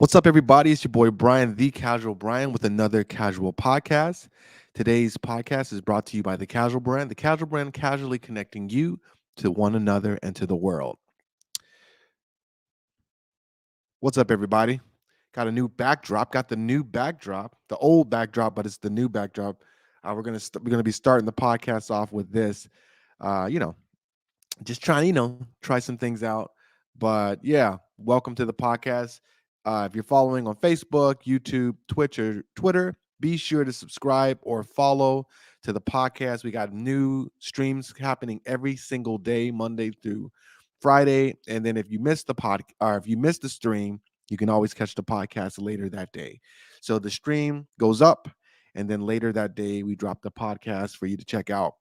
What's up, everybody? It's your boy Brian, the Casual Brian, with another Casual podcast. Today's podcast is brought to you by the Casual Brand. The Casual Brand casually connecting you to one another and to the world. What's up, everybody? Got a new backdrop. Got the new backdrop, the old backdrop, but it's the new backdrop. We're gonna be starting the podcast off with this. Uh, you know, just trying to try some things out. But yeah, welcome to the podcast. If you're following on Facebook, YouTube, Twitch, or Twitter, be sure to subscribe or follow to the podcast. We got new streams happening every single day, Monday through Friday. And then if you missed if you missed the stream, you can always catch the podcast later that day. So the stream goes up, and then later that day we drop the podcast for you to check out,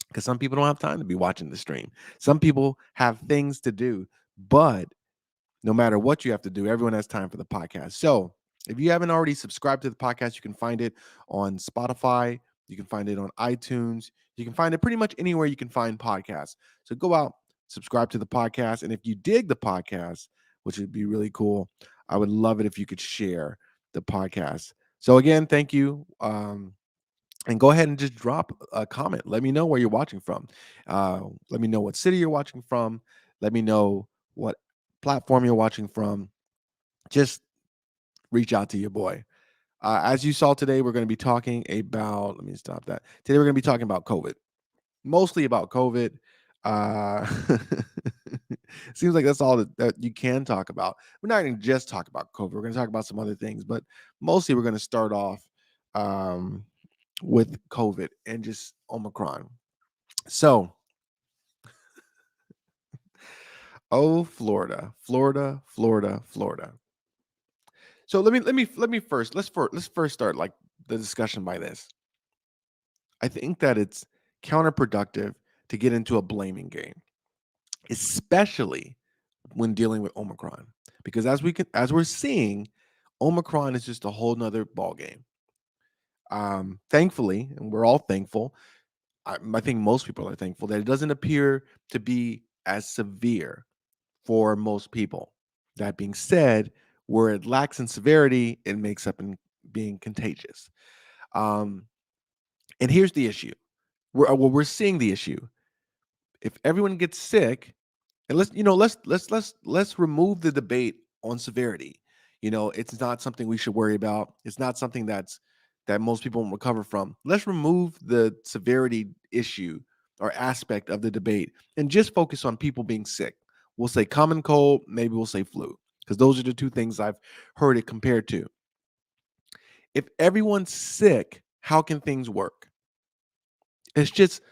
because some people don't have time to be watching the stream. Some people have things to do, but no matter what you have to do, everyone has time for the podcast. So if you haven't already subscribed to the podcast, you can find it on Spotify, you can find it on iTunes, you can find it pretty much anywhere you can find podcasts. So go out, subscribe to the podcast. And if you dig the podcast, which would be really cool, I would love it if you could share the podcast. So again, thank you. And go ahead and just drop a comment. Let me know where you're watching from. Let me know what city you're watching from. Let me know what platform you're watching from. Just reach out to your boy. As you saw today, we're going to be talking about, let me stop that. Today, we're going to be talking about COVID, mostly about COVID. Uh, seems like that's all that you can talk about. We're not going to just talk about COVID. We're going to talk about some other things, but mostly we're going to start off um, with COVID and just Omicron. So, oh, Florida, Florida, Florida, Florida. So let me first let's first start like the discussion by this. I think that it's counterproductive to get into a blaming game, especially when dealing with Omicron, because as we're seeing, Omicron is just a whole nother ball game. Thankfully, and we're all thankful. I think most people are thankful that it doesn't appear to be as severe for most people. That being said, where it lacks in severity, it makes up in being contagious. Um, and here's the issue: we're seeing the issue. If everyone gets sick, and let's remove the debate on severity. It's not something we should worry about. It's not something that most people won't recover from. Let's remove the severity issue or aspect of the debate and just focus on people being sick. We'll say common cold, maybe we'll say flu, because those are the two things I've heard it compared to. If everyone's sick, how can things work? It's just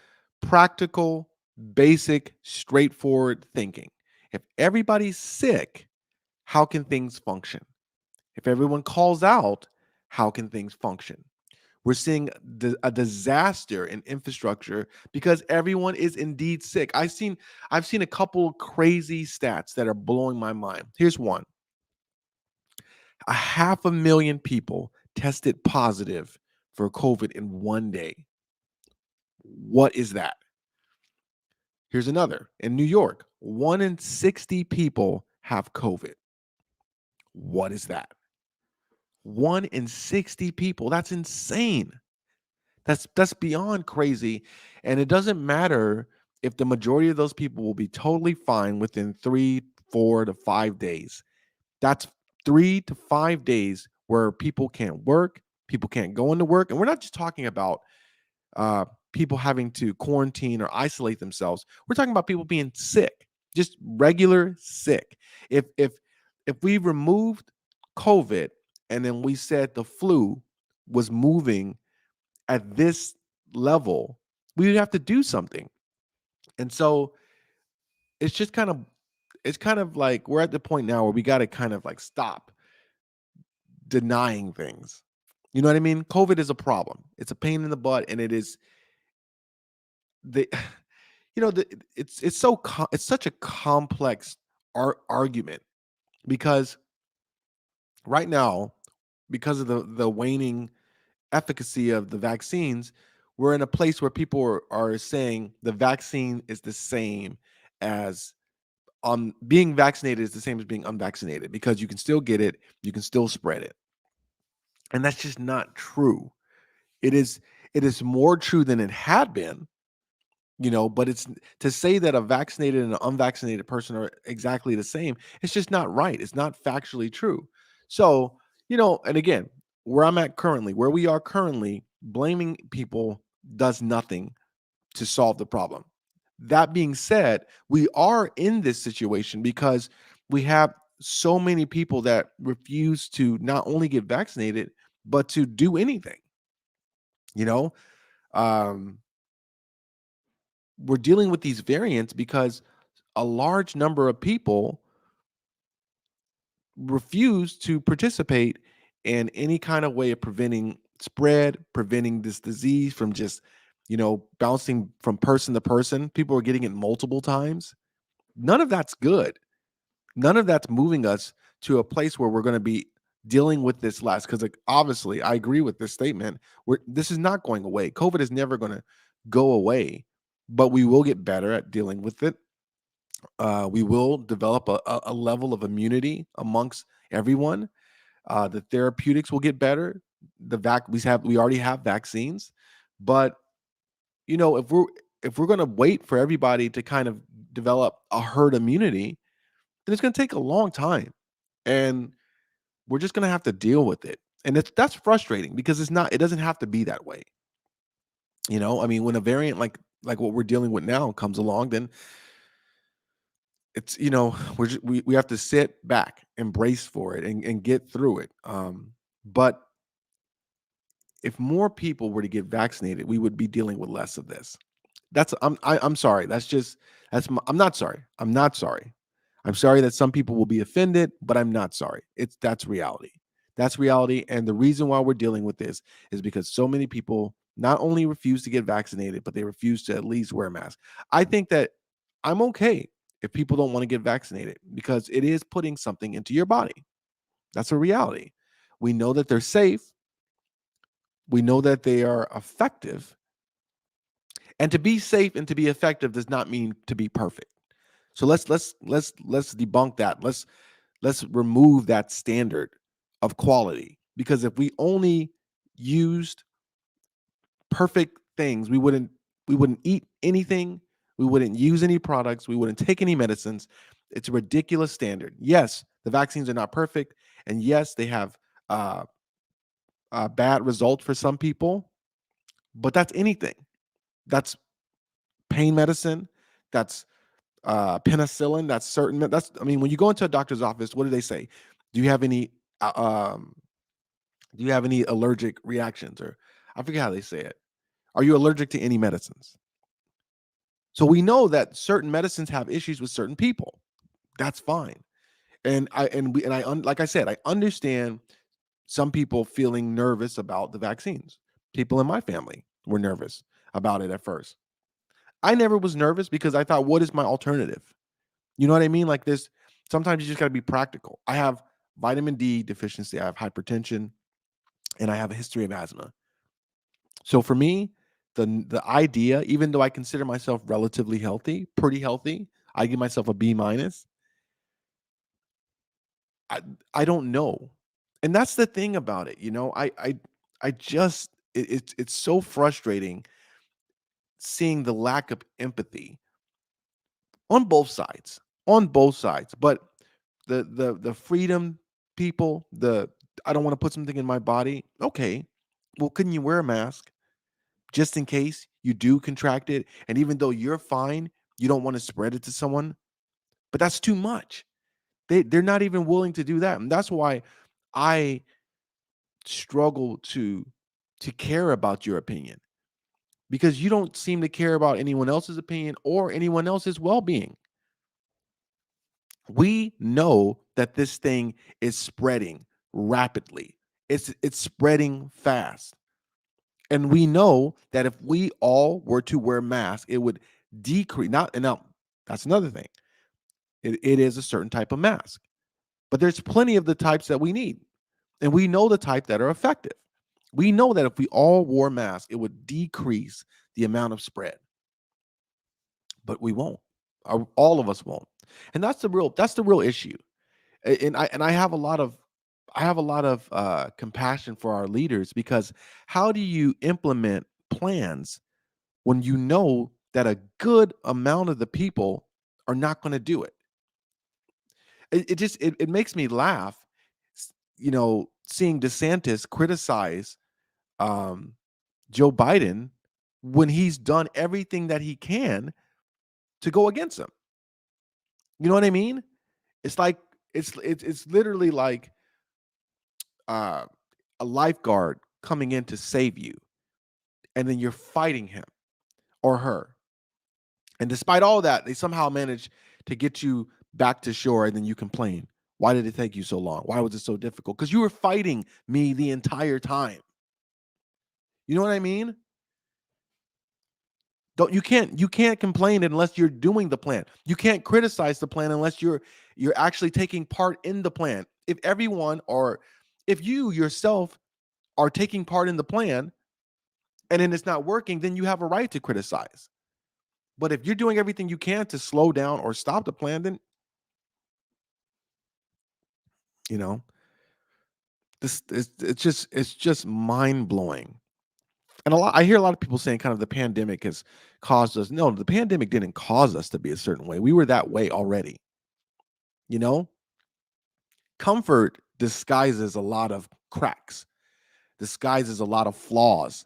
practical, basic, straightforward thinking. If everybody's sick, how can things function? If everyone calls out, how can things function? We're seeing a disaster in infrastructure because everyone is indeed sick. I've seen a couple crazy stats that are blowing my mind. Here's one: 500,000 people tested positive for COVID in one day. What is that? Here's another: in New York, 1 in 60 people have COVID. What is that? 1 in 60 people. That's insane. That's beyond crazy. And it doesn't matter if the majority of those people will be totally fine within 3, 4 to 5 days. That's 3 to 5 days where people can't work, people can't go into work. And we're not just talking about people having to quarantine or isolate themselves. We're talking about people being sick, just regular sick. If we removed COVID and then we said the flu was moving at this level, we would have to do something. And so it's just kind of like we're at the point now where we got to kind of like stop denying things. You know what I mean? COVID is a problem. It's a pain in the butt, and it is the it's such a complex argument, because right now, because of the waning efficacy of the vaccines, we're in a place where people are saying the vaccine is the same as being vaccinated is the same as being unvaccinated because you can still get it, you can still spread it. And that's just not true. It is it is more true than it had been, but it's to say that a vaccinated and an unvaccinated person are exactly the same, it's just not right. It's not factually true. So, and again, where we are currently, blaming people does nothing to solve the problem. That being said, we are in this situation because we have so many people that refuse to not only get vaccinated, but to do anything. You know, um, we're dealing with these variants because a large number of people refuse to participate in any kind of way of preventing spread, preventing this disease from just, bouncing from person to person. People are getting it multiple times. None of that's good. None of that's moving us to a place where we're going to be dealing with this less. Because, like, obviously, I agree with this statement. This is not going away. COVID is never going to go away, but we will get better at dealing with it. We will develop a level of immunity amongst everyone. The therapeutics will get better. We already have vaccines, but if we're going to wait for everybody to kind of develop a herd immunity, then it's going to take a long time, and we're just going to have to deal with it. And that's frustrating because it doesn't have to be that way. I mean, when a variant like what we're dealing with now comes along, then it's we have to sit back, embrace for it, and get through it. But if more people were to get vaccinated, we would be dealing with less of this. I'm sorry. I'm not sorry. I'm not sorry. I'm sorry that some people will be offended, but I'm not sorry. That's reality. That's reality. And the reason why we're dealing with this is because so many people not only refuse to get vaccinated, but they refuse to at least wear a mask. I think that I'm okay if people don't want to get vaccinated because it is putting something into your body. That's a reality. We know that they're safe. We know that they are effective. And to be safe and to be effective does not mean to be perfect. So let's debunk that. Let's remove that standard of quality, because if we only used perfect things, we wouldn't eat anything, we wouldn't use any products, we wouldn't take any medicines. It's a ridiculous standard. Yes, the vaccines are not perfect, and yes, they have uh, bad results for some people, but that's anything. That's pain medicine. That's penicillin. That's certain. I mean, when you go into a doctor's office, what do they say? Do you have any? Do you have any allergic reactions? Or I forget how they say it. Are you allergic to any medicines? So we know that certain medicines have issues with certain people. That's fine. And like I said, I understand some people feeling nervous about the vaccines. People in my family were nervous about it at first. I never was nervous because I thought, what is my alternative? You know what I mean? Like this, sometimes you just got to be practical. I have vitamin D deficiency, I have hypertension, and I have a history of asthma. So for me, the idea, even though I consider myself relatively healthy, pretty healthy, I give myself a B minus. I I don't know, and that's the thing about it. I just it's so frustrating seeing the lack of empathy on both sides, But the freedom people, I don't want to put something in my body. Okay, well, couldn't you wear a mask just in case you do contract it? And even though you're fine, you don't want to spread it to someone. But that's too much. They're not even willing to do that, and that's why I struggle to care about your opinion, because you don't seem to care about anyone else's opinion or anyone else's well-being. We know that this thing is spreading rapidly. It's spreading fast. And we know that if we all were to wear masks, it would decrease. Not and now that's another thing. It is a certain type of mask, but there's plenty of the types that we need. And we know the type that are effective. We know that if we all wore masks, it would decrease the amount of spread, but we won't. All of us won't. And that's the real issue. And I have a lot of compassion for our leaders, because how do you implement plans when you know that a good amount of the people are not going to do it? It makes me laugh, seeing DeSantis criticize um, Joe Biden when he's done everything that he can to go against him. You know what I mean? It's like it's literally like uh, a lifeguard coming in to save you, and then you're fighting him or her. And despite all that, they somehow manage to get you back to shore, and then you complain. Why did it take you so long? Why was it so difficult? Because you were fighting me the entire time. You know what I mean? Don't you can't complain unless you're doing the plan. You can't criticize the plan unless you're actually taking part in the plan. If everyone, or if you yourself are taking part in the plan and then it's not working, then you have a right to criticize. But if you're doing everything you can to slow down or stop the plan, then you know this it's just mind blowing. And I hear a lot of people saying kind of the pandemic has caused us. No, the pandemic didn't cause us to be a certain way. We were that way already. You know, comfort disguises a lot of cracks, disguises a lot of flaws.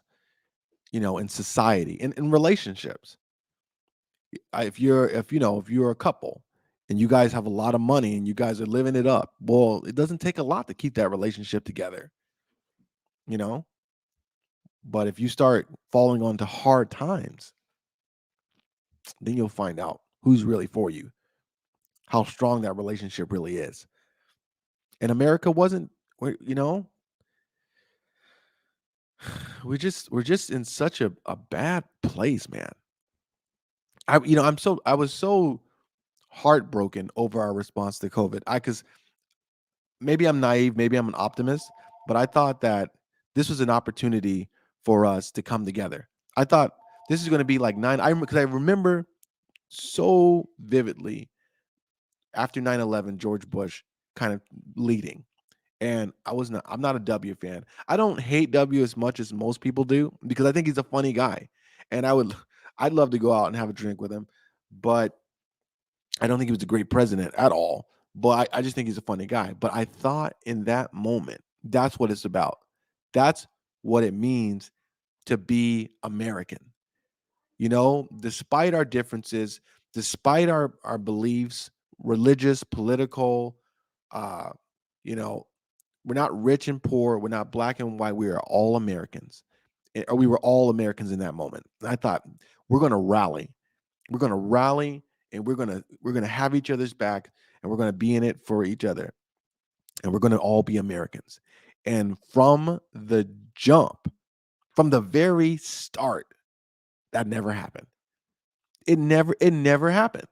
In society, in relationships. If you're a couple and you guys have a lot of money and you guys are living it up, well, it doesn't take a lot to keep that relationship together. You know, but if you start falling onto hard times, then you'll find out who's really for you, how strong that relationship really is. And America wasn't, you know, we're just in such a bad place, man. I was so heartbroken over our response to COVID. Because maybe I'm naive, maybe I'm an optimist, but I thought that this was an opportunity for us to come together. I thought this is going to be like because I remember so vividly after 9/11, George Bush kind of leading. And I'm not a W fan. I don't hate W as much as most people do, because I think he's a funny guy. And I'd love to go out and have a drink with him, but I don't think he was a great president at all. But I just think he's a funny guy. But I thought in that moment, that's what it's about. That's what it means to be American. Despite our differences, despite our beliefs, religious, political, uh, you know, we're not rich and poor. We're not black and white. We are all Americans. Or we were all Americans in that moment. And I thought, we're going to rally. We're going to rally, and we're going to have each other's back, and we're going to be in it for each other. And we're going to all be Americans. And from the jump, from the very start, that never happened. It never happened.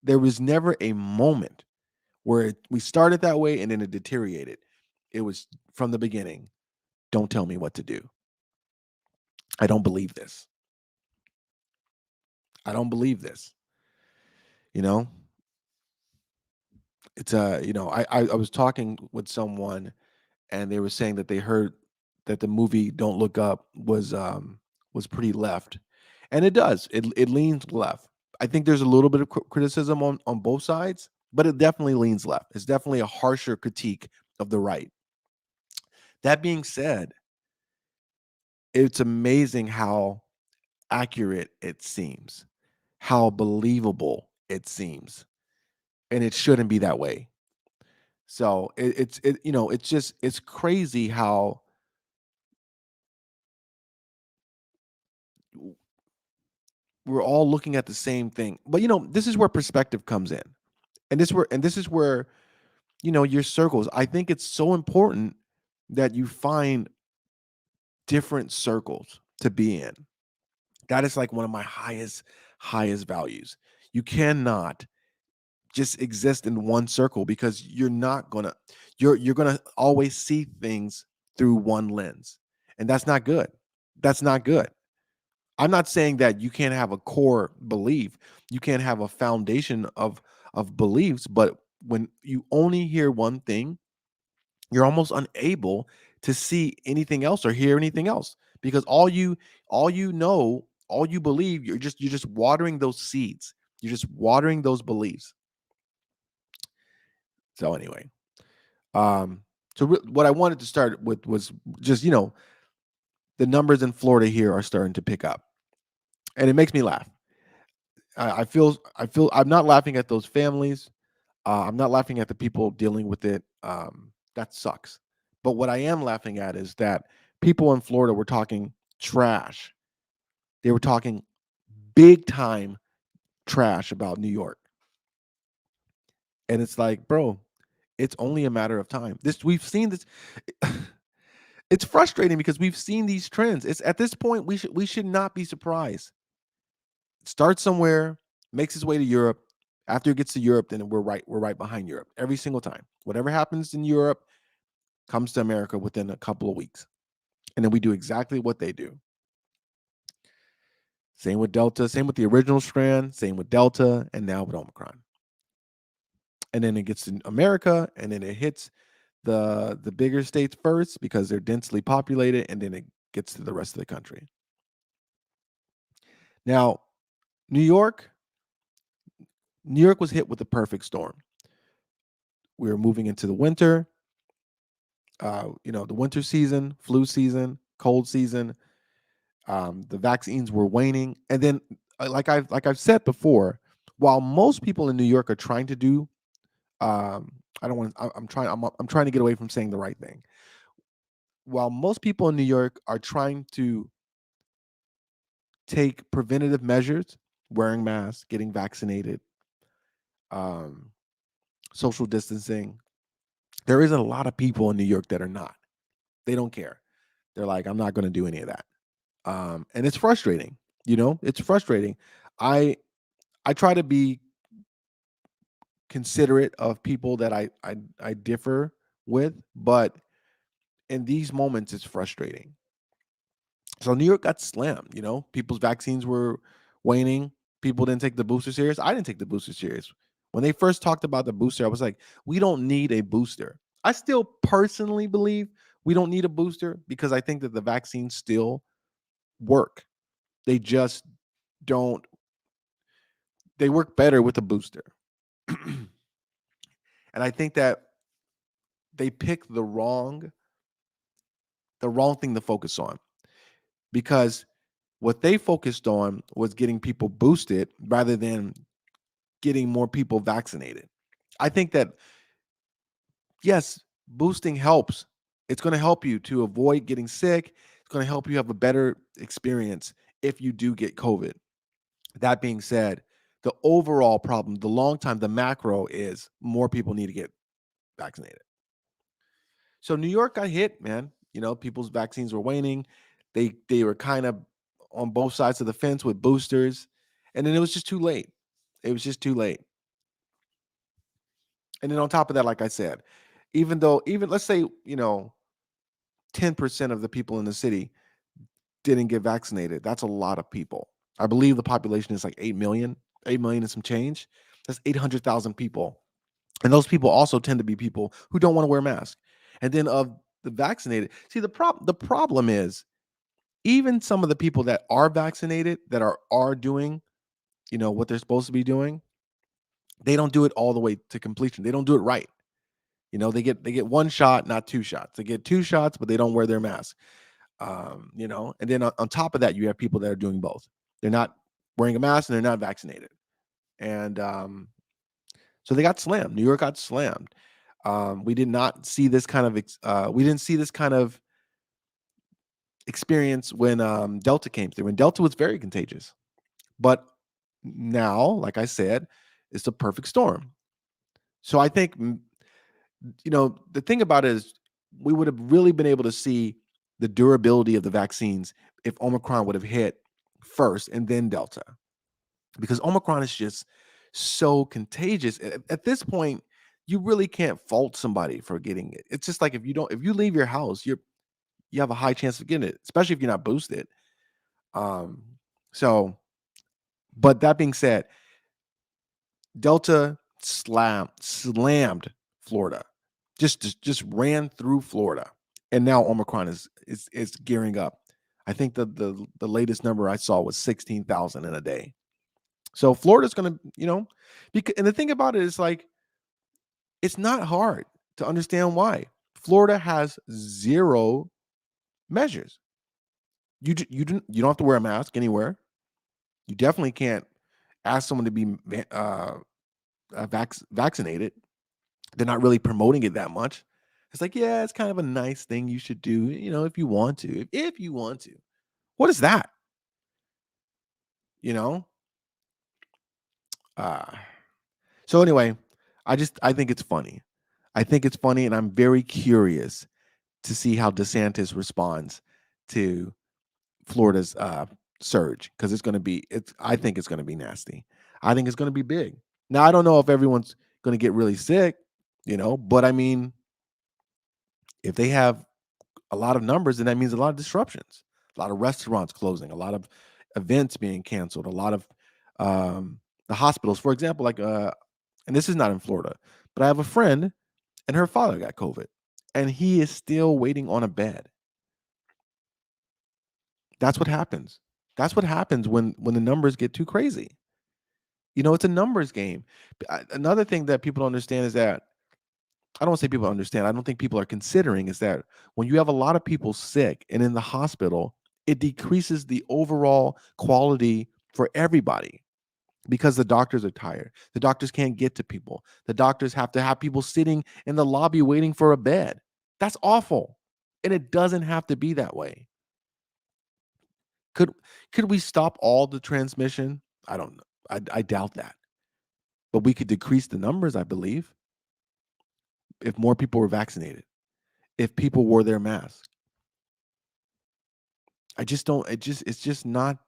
There was never a moment where we started that way and then it deteriorated. It was from the beginning. Don't tell me what to do. I don't believe this. I don't believe this. You know, I was talking with someone, and they were saying that they heard that the movie Don't Look Up was pretty left. And it does. It leans left. I think there's a little bit of criticism on both sides, but it definitely leans left. It's definitely a harsher critique of the right. That being said, it's amazing how accurate it seems, how believable it seems, and it shouldn't be that way. So it's crazy how we're all looking at the same thing. But this is where perspective comes in, and this is where your circles. I think it's so important that you find different circles to be in. That is like one of my highest values. You cannot just exist in one circle, because you're gonna always see things through one lens, and that's not good. That's not good. I'm not saying that you can't have a core belief, you can't have a foundation of of beliefs, but when you only hear one thing, you're almost unable to see anything else or hear anything else, because all you believe, you're just watering those seeds. You're just watering those beliefs. So anyway, um what I wanted to start with was just, the numbers in Florida here are starting to pick up, and it makes me laugh. I feel I'm not laughing at those families. I'm not laughing at the people dealing with it. That sucks. But what I am laughing at is that people in Florida were talking trash. They were talking big time trash about New York. And it's like, bro, it's only a matter of time. This we've seen this. It's frustrating because we've seen these trends. It's at this point we should not be surprised. Starts somewhere, makes its way to Europe. After it gets to Europe, then we're right behind Europe every single time. Whatever happens in Europe comes to America within a couple of weeks. And then we do exactly what they do. Same with Delta, same with the original strand, same with Delta, and now with Omicron. And then it gets to America, and then it hits the bigger states first because they're densely populated, and then it gets to the rest of the country. Now, New York, New York was hit with the perfect storm. We were moving into the winter, the winter season, flu season, cold season. The vaccines were waning, and then, like I've said before, while most people in New York are trying to do, I don't want. I'm trying to get away from saying the right thing. While most people in New York are trying to take preventative measures, wearing masks, getting vaccinated, um, social distancing, there is a lot of people in New York that are not. They don't care. They're like, I'm not going to do any of that, and it's frustrating. It's frustrating. I I try to be considerate of people that I differ with, but in these moments, it's frustrating. So New York got slammed. People's vaccines were waning. People didn't take the booster serious. I didn't take the booster serious. When they first talked about the booster, I was like, we don't need a booster. I still personally believe we don't need a booster because I think that the vaccines still work. They just don't, they work better with a booster. And I think that they picked the wrong thing to focus on, because what they focused on was getting people boosted rather than getting more people vaccinated. I think that, yes, boosting helps. It's going to help you to avoid getting sick. It's going to help you have a better experience if you do get COVID. That being said, the overall problem, the long time, the macro is more people need to get vaccinated. So New York got hit, man. People's vaccines were waning. They were kind of on both sides of the fence with boosters, and then it was just too late. It was just too late. And then on top of that, like I said, even let's say 10% of the people in the city didn't get vaccinated. That's a lot of people. I believe the population is like 8 million, 8 million and some change. That's 800,000 people, and those people also tend to be people who don't want to wear masks. And then of the vaccinated, see the problem is, even some of the people that are vaccinated that are doing, what they're supposed to be doing, they don't do it all the way to completion. They don't do it right. They get one shot, not two shots. They get two shots, but they don't wear their mask. And then on top of that, you have people that are doing both. They're not wearing a mask and they're not vaccinated. And so they got slammed. New York got slammed. We did not see this kind of we didn't see this kind of experience when Delta came through. And Delta was very contagious. But now, like I said, it's a perfect storm. So I think, the thing about it is, we would have really been able to see the durability of the vaccines if Omicron would have hit first and then Delta, because Omicron is just so contagious. At this point, you really can't fault somebody for getting it. It's just like, if you leave your house, you have a high chance of getting it, especially if you're not boosted. So, but that being said, Delta slammed Florida. Just ran through Florida. And now Omicron is gearing up. I think the latest number I saw was 16,000 in a day. So Florida's going to, because, and the thing about it is like it's not hard to understand why. Florida has zero measures. You don't have to wear a mask anywhere. You definitely can't ask someone to be vaccinated. They're not really promoting it that much. It's like, yeah, it's kind of a nice thing you should do, if you want to. If you want to. What is that? You know? Uh so anyway, I think it's funny. I think it's funny, and I'm very curious to see how DeSantis responds to Florida's surge, because I think it's gonna be nasty. I think it's gonna be big. Now I don't know if everyone's gonna get really sick, but I mean, if they have a lot of numbers, then that means a lot of disruptions, a lot of restaurants closing, a lot of events being canceled, a lot of the hospitals, for example, like and this is not in Florida, but I have a friend and her father got COVID, and he is still waiting on a bed. That's what happens. That's what happens when the numbers get too crazy. It's a numbers game. Another thing that people don't understand is that I don't say people understand. I don't think people are considering is that when you have a lot of people sick and in the hospital, it decreases the overall quality for everybody because the doctors are tired. The doctors can't get to people. The doctors have to have people sitting in the lobby waiting for a bed. That's awful. And it doesn't have to be that way. Could could we stop all the transmission? I don't know. I doubt that. But we could decrease the numbers, I believe, if more people were vaccinated, if people wore their masks. I just don't it's just not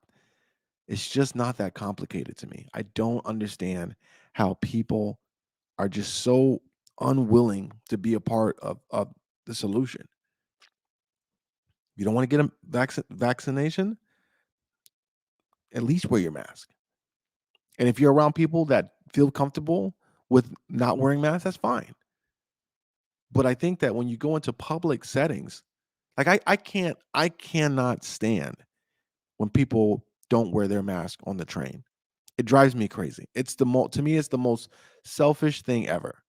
that complicated to me. I don't understand how people are just so unwilling to be a part of the solution. You don't want to get a vaccination? At least wear your mask. And if you're around people that feel comfortable with not wearing masks, that's fine. But I think that when you go into public settings, like I cannot stand when people don't wear their mask on the train. It drives me crazy. To me, it's the most selfish thing ever,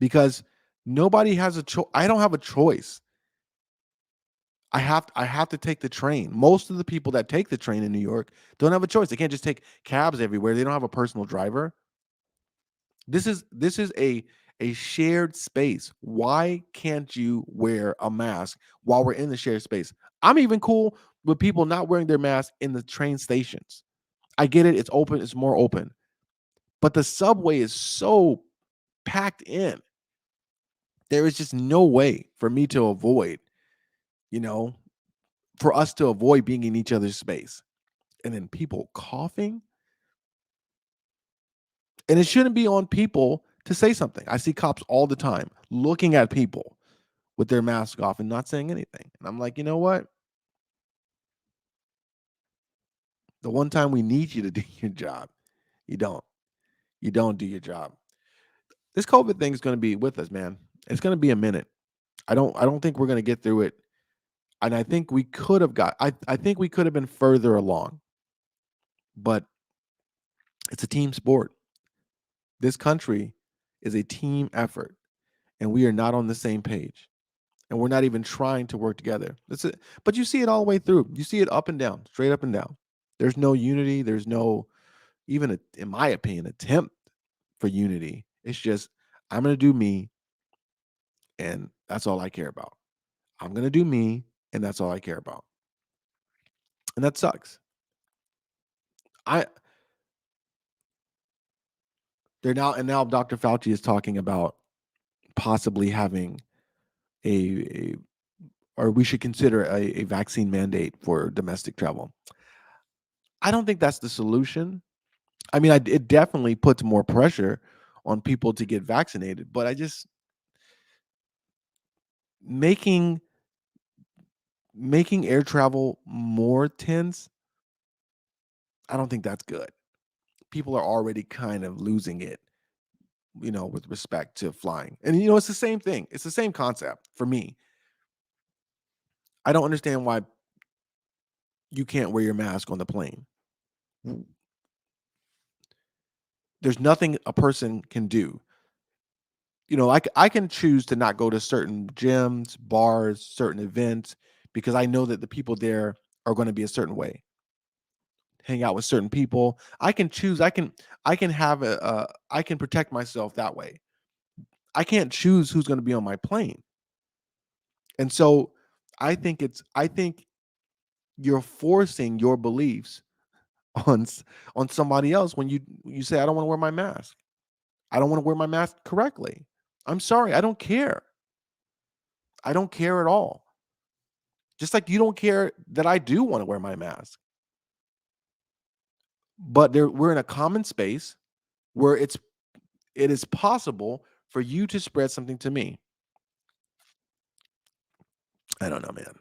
because nobody has a choice. I don't have a choice. I have to take the train. Most of the people that take the train in New York don't have a choice. They can't just take cabs everywhere. They don't have a personal driver. This is a shared space. Why can't you wear a mask while we're in the shared space? I'm even cool with people not wearing their mask in the train stations. I get it. It's open. It's more open. But the subway is so packed in. There is just no way for me to avoid, you know, for us to avoid being in each other's space. And then people coughing. And it shouldn't be on people to say something. I see cops all the time looking at people with their mask off and not saying anything. And I'm like, you know what? The one time we need you to do your job, you don't. You don't do your job. This COVID thing is going to be with us, man. It's going to be a minute. I don't think we're going to get through it. And I think we could have I think we could have been further along. But it's a team sport. This country is a team effort, and we are not on the same page. And we're not even trying to work together. That's it. But you see it all the way through. You see it up and down, straight up and down. There's no unity. There's no, even in my opinion, attempt for unity. It's just, I'm going to do me, and that's all I care about. I'm going to do me, and that's all I care about. And that sucks. I they're now and now Dr. Fauci is talking about possibly having a or we should consider a vaccine mandate for domestic travel. I don't think that's the solution. I mean, it definitely puts more pressure on people to get vaccinated, but I just making making air travel more tense, I don't think that's good. people are already kind of losing it, with respect to flying. And it's the same thing. It's the same concept for me. I don't understand why you can't wear your mask on the plane. There's nothing a person can do. I can choose to not go to certain gyms, bars, certain events because I know that the people there are going to be a certain way. Hang out with certain people. I can choose. I can have I can protect myself that way. I can't choose who's going to be on my plane. And so I think you're forcing your beliefs on on somebody else when you say I don't want to wear my mask. I don't want to wear my mask correctly. I'm sorry, I don't care. I don't care at all. Just like you don't care that I do want to wear my mask. But we're in a common space where it is possible for you to spread something to me. I don't know, man.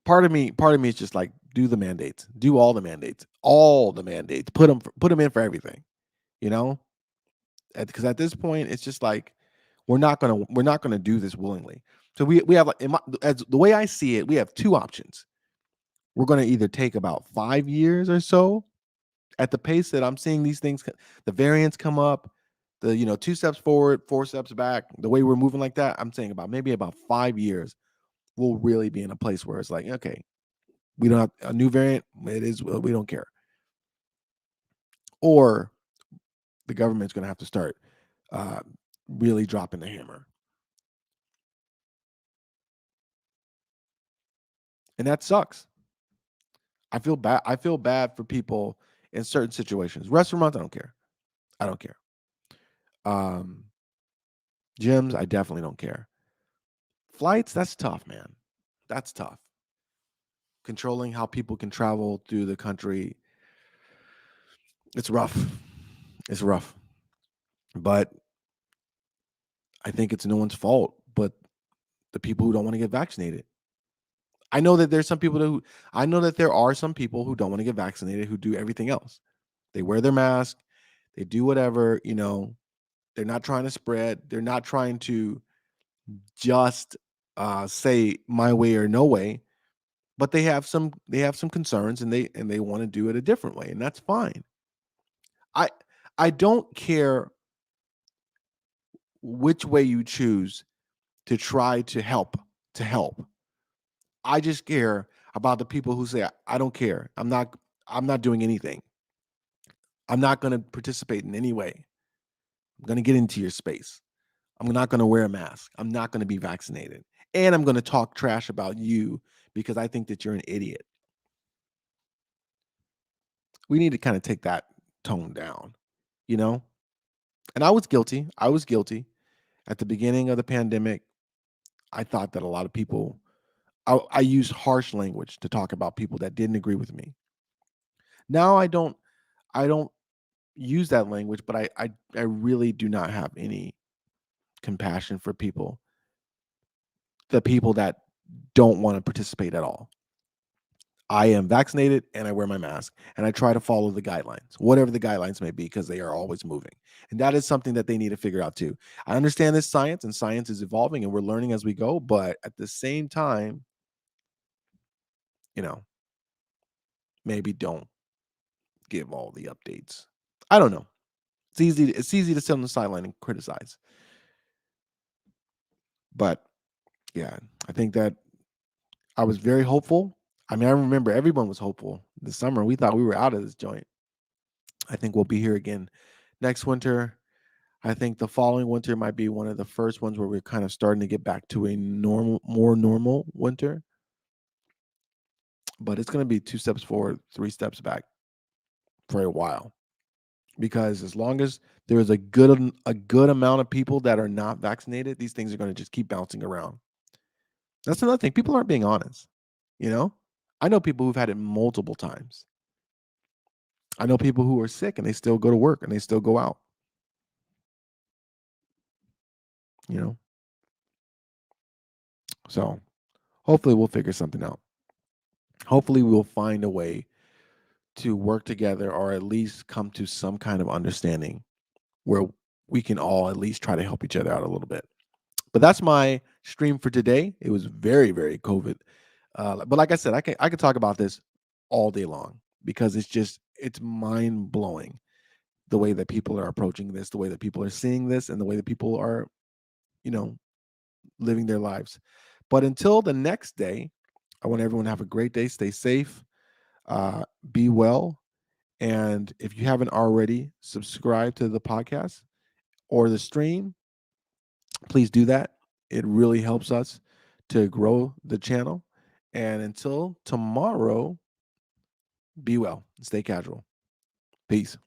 Part of me is just like do the mandates. Do all the mandates. All the mandates. Put them in for everything, you know? Because at this point it's just like we're not going to do this willingly. So we have, like, as the way I see it, we have two options. We're going to either take about 5 years or so at the pace that I'm seeing these things, the variants come up, the 2 steps forward, 4 steps back, the way we're moving like that. I'm saying about 5 years, we'll really be in a place where it's like, okay, we don't have a new variant. It is, we don't care. Or the government's going to have to start uh, really dropping the hammer, and that sucks. I feel bad. I feel bad for people in certain situations. Restaurants, I don't care. I don't care. Um, Gyms, I definitely don't care. Flights, that's tough, man. That's tough. Controlling how people can travel through the country, it's rough. It's rough. But I think it's no one's fault but the people who don't want to get vaccinated. I know that there's some people who I know that there are some people who don't want to get vaccinated who do everything else. They wear their mask, they do whatever, they're not trying to spread, they're not trying to just say my way or no way, but they have some concerns and they want to do it a different way, and that's fine. I I don't care which way you choose to try to help. I just care about the people who say I don't care. I'm not doing anything. I'm not going to participate in any way. I'm going to get into your space. I'm not going to wear a mask. I'm not going to be vaccinated. And I'm going to talk trash about you because I think that you're an idiot. We need to kind of take that tone down, you know? And I was guilty. I was guilty. At the beginning of the pandemic, I thought that a lot of people, I used harsh language to talk about people that didn't agree with me. Now I don't use that language, but I really do not have any compassion for people, the people that don't want to participate at all. I am vaccinated and I wear my mask and I try to follow the guidelines, whatever the guidelines may be, because they are always moving. And that is something that they need to figure out too. I understand this science and science is evolving and we're learning as we go, but at the same time, you know, maybe don't give all the updates. I don't know. It's easy to sit on the sideline and criticize. But yeah, I think that I was very hopeful. I mean, I remember everyone was hopeful this summer. We thought we were out of this joint. I think we'll be here again next winter. I think the following winter might be one of the first ones where we're kind of starting to get back to a more normal winter. But it's going to be 2 steps forward, 3 steps back for a while. Because as long as there is a good amount of people that are not vaccinated, these things are going to just keep bouncing around. That's another thing. People aren't being honest. You know, I know people who've had it multiple times. I know people who are sick and they still go to work and they still go out. You know, so hopefully we'll figure something out. Hopefully we'll find a way to work together or at least come to some kind of understanding where we can all at least try to help each other out a little bit. But that's my stream for today. It was very, very COVID. But like I said, I can talk about this all day long because it's mind blowing the way that people are approaching this, the way that people are seeing this, and the way that people are, you know, living their lives. But until the next day, I want everyone to have a great day. Stay safe, uh, be well, and if you haven't already subscribed to the podcast or the stream, please do that. It really helps us to grow the channel. And until tomorrow, be well, stay casual. Peace.